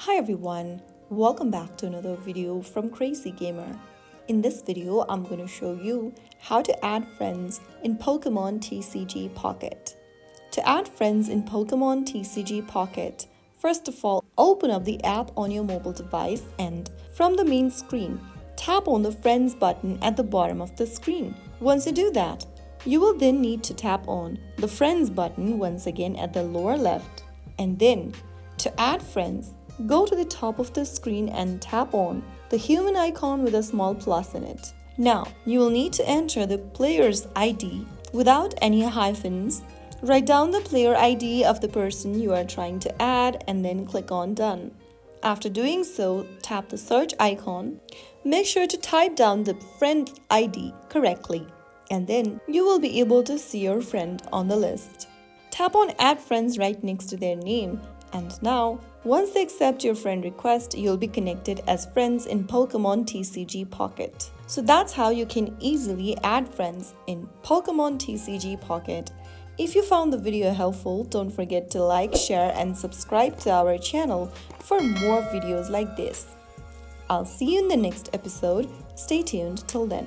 Hi everyone, welcome back to another video from Crazy Gamer. In this video, I'm going to show you how to add friends in Pokémon TCG Pocket. To add friends in Pokémon TCG Pocket, first of all, open up the app on your mobile device and from the main screen, tap on the Friends button at the bottom of the screen. Once you do that, you will then need to tap on the Friends button once again at the lower left. And then, to add friends, go to the top of the screen and tap on the human icon with a small plus in it. Now, you will need to enter the player's ID without any hyphens. Write down the player ID of the person you are trying to add and then click on Done. After doing so, tap the search icon. Make sure to type down the friend ID correctly, and then you will be able to see your friend on the list. Tap on Add Friends right next to their name, and now, once they accept your friend request, you'll be connected as friends in Pokémon TCG Pocket. So that's how you can easily add friends in Pokémon TCG Pocket. If you found the video helpful, don't forget to like, share, and subscribe to our channel for more videos like this. I'll see you in the next episode. Stay tuned till then.